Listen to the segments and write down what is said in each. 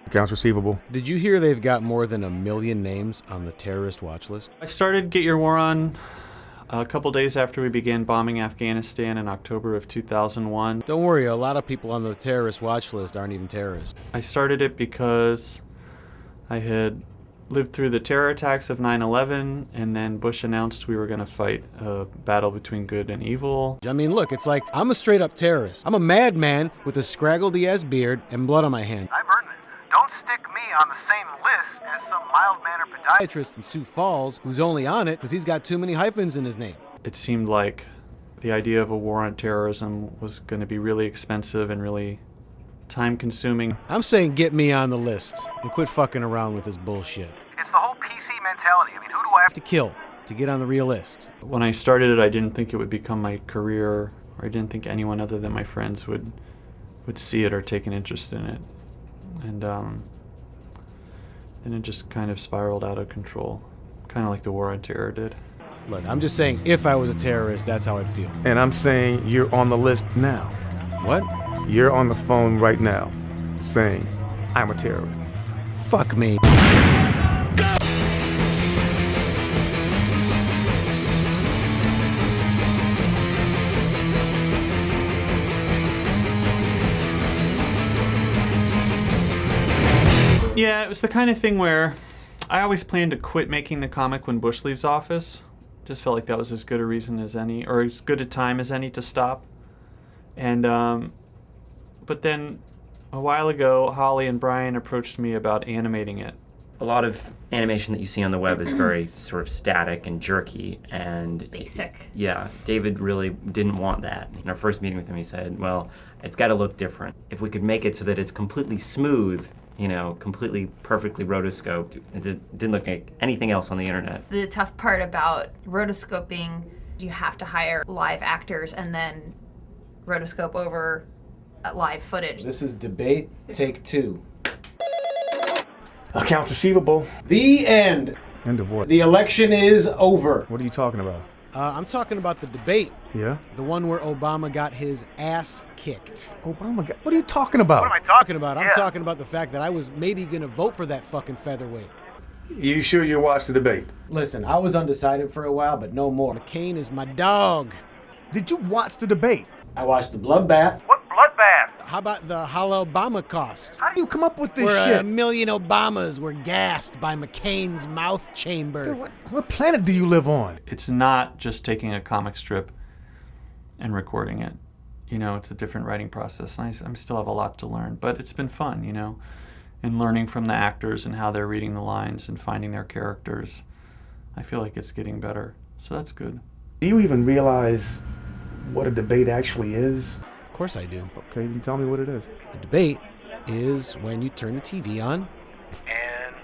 Accounts receivable. Did you hear they've got more than 1 million names on the terrorist watch list? I started Get Your War On a couple days after we began bombing Afghanistan in October of 2001. Don't worry, a lot of people on the terrorist watch list aren't even terrorists. I started it because I had lived through the terror attacks of 9/11, and then Bush announced we were going to fight a battle between good and evil. I mean, look, it's like, I'm a straight-up terrorist. I'm a madman with a scraggledy-ass beard and blood on my hand. I've earned this. Don't stick me on the same list as some mild-mannered podiatrist. Podiatrist in Sioux Falls who's only on it because he's got too many hyphens in his name. It seemed like the idea of a war on terrorism was going to be really expensive and really time-consuming. I'm saying get me on the list and quit fucking around with this bullshit. It's the whole PC mentality. I mean, who do I have To kill, to get on the real list. When I started it, I didn't think it would become my career, or I didn't think anyone other than my friends would see it or take an interest in it. And then it just kind of spiraled out of control, kind of like the war on terror did. Look, I'm just saying, if I was a terrorist, that's how I'd feel. And I'm saying you're on the list now. What? You're on the phone right now saying, I'm a terrorist. Fuck me. Yeah, it was the kind of thing where I always planned to quit making the comic when Bush leaves office. Just felt like that was as good a reason as any, or as good a time as any to stop. And, but then a while ago, Holly and Brian approached me about animating it. A lot of animation that you see on the web is very sort of static and jerky and basic. Yeah, David really didn't want that. In our first meeting with him, he said, well, it's got to look different. If we could make it so that it's completely smooth, you know, completely perfectly rotoscoped, it didn't look like anything else on the internet. The tough part about rotoscoping, you have to hire live actors and then rotoscope over live footage. This is debate take 2. Accounts receivable. The end. End of what? The election is over. What are you talking about? I'm talking about the debate. Yeah? The one where Obama got his ass kicked. Obama got, what are you talking about? What am I Talking about? I'm Yeah. talking about the fact that I was maybe gonna vote for that fucking featherweight. You sure you watched the debate? Listen, I was undecided for a while, but no more. McCain is my dog. Did you watch the debate? I watched the bloodbath. What bloodbath? How about the Holobatholoust? How do you come up with this Where shit? 1 million Obamas were gassed by McCain's mouth chamber. Dude, what planet do you live on? It's not just taking a comic strip and recording it. You know, it's a different writing process, and I still have a lot to learn, but it's been fun, you know, and learning from the actors and how they're reading the lines and finding their characters. I feel like it's getting better, so that's good. Do you even realize what a debate actually is? Of course I do. Okay, then tell me what it is. A debate is when you turn the TV on. And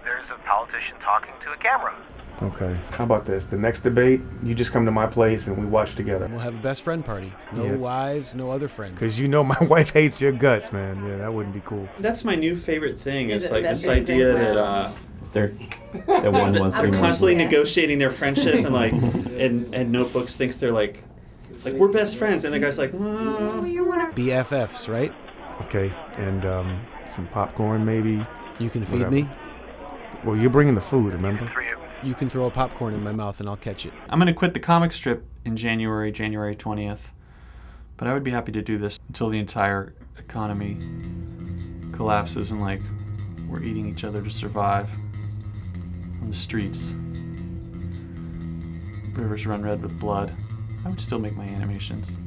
there's a politician talking to a camera. Okay, how about this? The next debate, you just come to my place and we watch together. We'll have a best friend party. No Yeah. wives, no other friends. Because you know my wife hates your guts, man. Yeah, that wouldn't be cool. That's my new favorite thing. Is It's it like best this friends idea and that They're one wants they're their constantly Yeah. negotiating their friendship and like and Notebooks thinks they're like, it's like, we're best friends, and the guy's like, BFFs, right? Okay, and some popcorn maybe. You can feed Whatever. me. Well, you're bringing the food, remember? For you. You can throw a popcorn in my mouth and I'll catch it. I'm going to quit the comic strip in January 20th, but I would be happy to do this until the entire economy collapses and like we're eating each other to survive on the streets. Rivers run red with blood. I would still make my animations.